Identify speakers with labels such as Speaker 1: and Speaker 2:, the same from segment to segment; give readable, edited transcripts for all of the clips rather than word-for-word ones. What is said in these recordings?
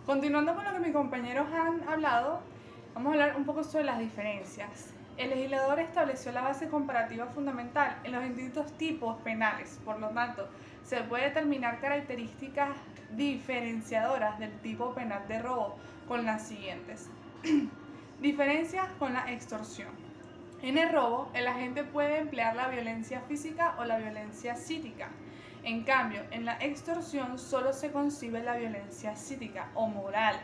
Speaker 1: Continuando con lo que mis compañeros han hablado, vamos a hablar un poco sobre las diferencias. El legislador estableció la base comparativa fundamental en los distintos tipos penales, por lo tanto, se puede determinar características diferenciadoras del tipo penal de robo con las siguientes. Diferencias con la extorsión. En el robo, el agente puede emplear la violencia física o la violencia psíquica. En cambio, en la extorsión solo se concibe la violencia psíquica o moral.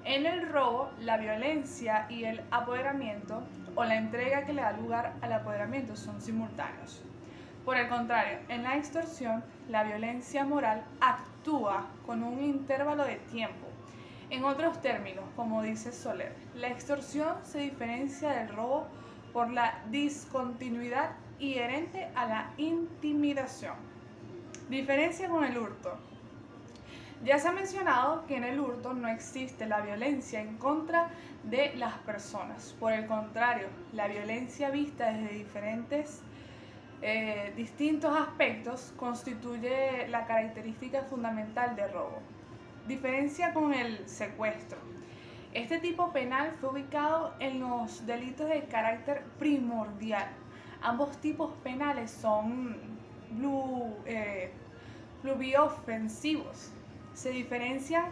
Speaker 1: En el robo, la violencia y el apoderamiento o la entrega que le da lugar al apoderamiento son simultáneos. Por el contrario, en la extorsión, la violencia moral actúa con un intervalo de tiempo. En otros términos, como dice Soler, la extorsión se diferencia del robo por la discontinuidad inherente a la intimidación. Diferencia con el hurto. Ya se ha mencionado que en el hurto no existe la violencia en contra de las personas. Por el contrario, la violencia vista desde distintos aspectos constituye la característica fundamental del robo. Diferencia con el secuestro. Este tipo penal fue ubicado en los delitos de carácter primordial. Ambos tipos penales son pluriofensivos. Se diferencian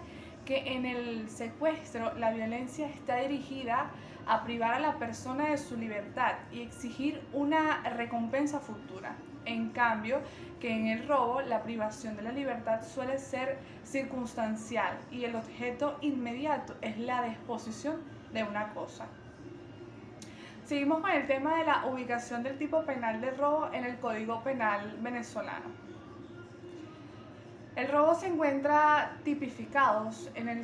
Speaker 1: que en el secuestro la violencia está dirigida a privar a la persona de su libertad y exigir una recompensa futura. En cambio, que en el robo la privación de la libertad suele ser circunstancial y el objeto inmediato es la disposición de una cosa. Seguimos con el tema de la ubicación del tipo penal de robo en el Código Penal venezolano. El robo se encuentra tipificados en el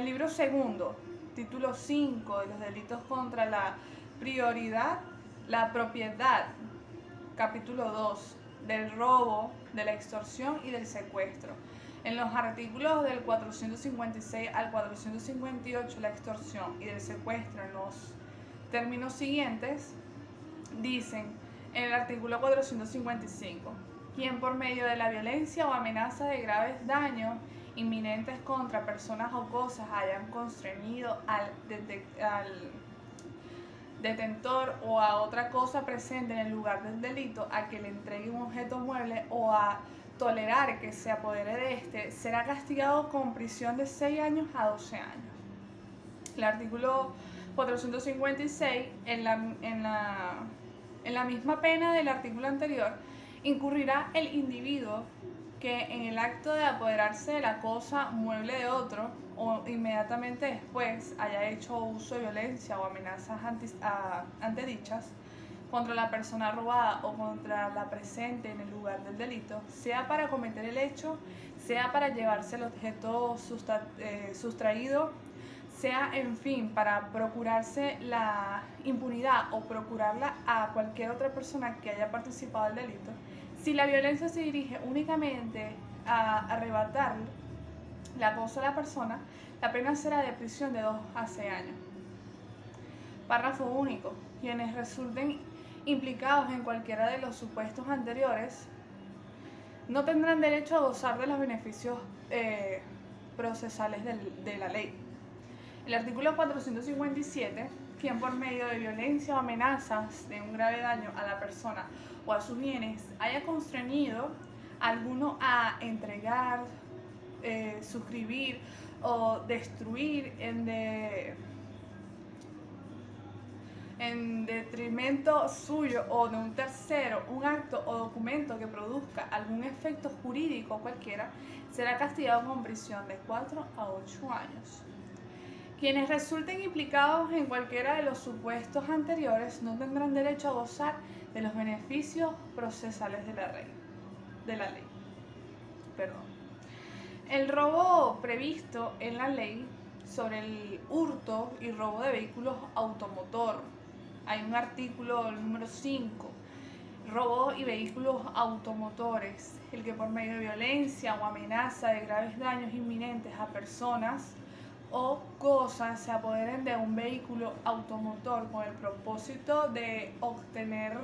Speaker 1: libro segundo, título 5 de los delitos contra la prioridad, la propiedad, capítulo 2, del robo, de la extorsión y del secuestro. En los artículos del 456 al 458, la extorsión y del secuestro en los términos siguientes, dicen en el artículo 455, quien por medio de la violencia o amenaza de graves daños inminentes contra personas o cosas hayan constreñido al detentor o a otra cosa presente en el lugar del delito a que le entregue un objeto mueble o a tolerar que se apodere de este, será castigado con prisión de 6 años a 12 años. El artículo 456, en la misma pena del artículo anterior, incurrirá el individuo que en el acto de apoderarse de la cosa mueble de otro o inmediatamente después haya hecho uso de violencia o amenazas antedichas contra la persona robada o contra la presente en el lugar del delito, sea para cometer el hecho, sea para llevarse el objeto sustraído, sea, en fin, para procurarse la impunidad o procurarla a cualquier otra persona que haya participado del delito. Si la violencia se dirige únicamente a arrebatar la cosa a la persona, la pena será de prisión de 2 a 6 años. Párrafo único. Quienes resulten implicados en cualquiera de los supuestos anteriores no tendrán derecho a gozar de los beneficios procesales de la ley. El artículo 457, quien por medio de violencia o amenazas de un grave daño a la persona o a sus bienes haya constreñido a alguno a entregar, suscribir o destruir en detrimento suyo o de un tercero un acto o documento que produzca algún efecto jurídico cualquiera, será castigado con prisión de 4 a 8 años. Quienes resulten implicados en cualquiera de los supuestos anteriores no tendrán derecho a gozar de los beneficios procesales de la ley. El robo previsto en la ley sobre el hurto y robo de vehículos automotor. Hay un artículo, el número 5, robo y vehículos automotores, el que por medio de violencia o amenaza de graves daños inminentes a personas o cosas se apoderen de un vehículo automotor con el propósito de obtener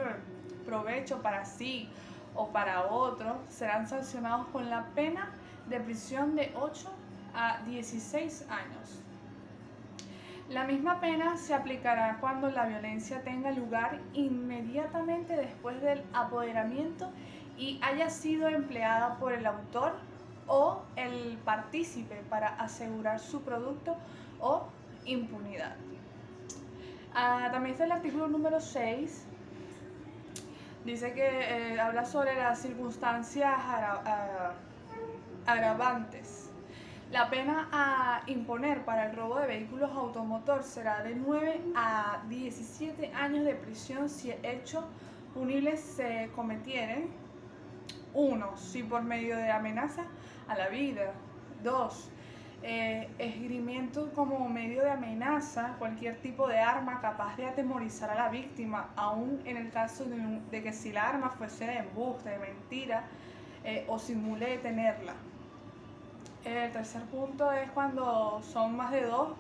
Speaker 1: provecho para sí o para otro, serán sancionados con la pena de prisión de 8 a 16 años. La misma pena se aplicará cuando la violencia tenga lugar inmediatamente después del apoderamiento y haya sido empleada por el autor o el partícipe para asegurar su producto o impunidad. También está el artículo número 6. Dice que habla sobre las circunstancias agravantes. La pena a imponer para el robo de vehículos automotor será de 9 a 17 años de prisión si hechos punibles se cometieren. 1. Si por medio de amenaza a la vida. 2. Esgrimiento como medio de amenaza cualquier tipo de arma capaz de atemorizar a la víctima, aun en el caso de que si la arma fuese de embuste, de mentira o simule tenerla. El tercer punto es cuando son más de dos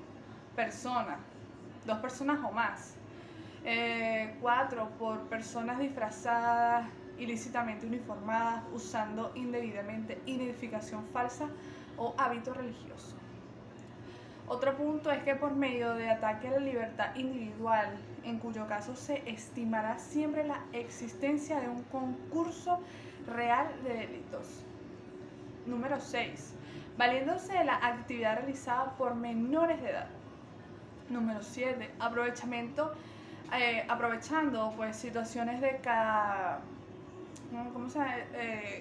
Speaker 1: personas o más. 4. Por personas disfrazadas, ilícitamente uniformadas, usando indebidamente identificación falsa o hábito religioso. Otro punto es que por medio de ataque a la libertad individual, en cuyo caso se estimará siempre la existencia de un concurso real de delitos. Número 6. Valiéndose de la actividad realizada por menores de edad. Número 7. Aprovechando pues, situaciones de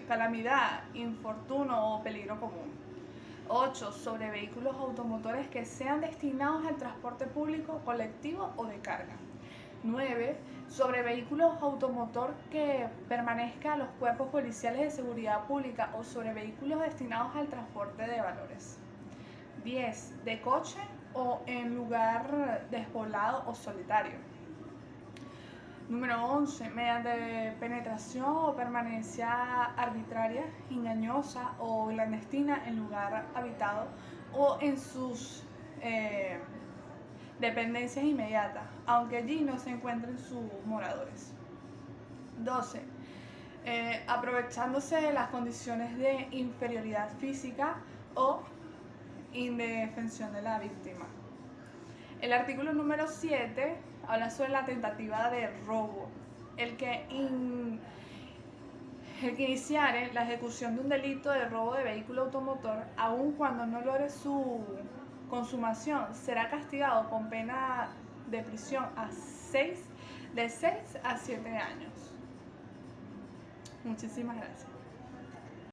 Speaker 1: calamidad, infortunio o peligro común. 8. Sobre vehículos automotores que sean destinados al transporte público, colectivo o de carga. 9. Sobre vehículos automotor que permanezcan a los cuerpos policiales de seguridad pública o sobre vehículos destinados al transporte de valores. 10. De coche o en lugar despoblado o solitario. Número 11. Mediante penetración o permanencia arbitraria, engañosa o clandestina en lugar habitado o en sus dependencias inmediatas, aunque allí no se encuentren sus moradores. 12. Aprovechándose de las condiciones de inferioridad física o indefensión de la víctima. El artículo número 7 habla sobre la tentativa de robo. El que iniciare la ejecución de un delito de robo de vehículo automotor, aun cuando no logre su consumación, será castigado con pena de prisión de 6 a 7 años. Muchísimas gracias.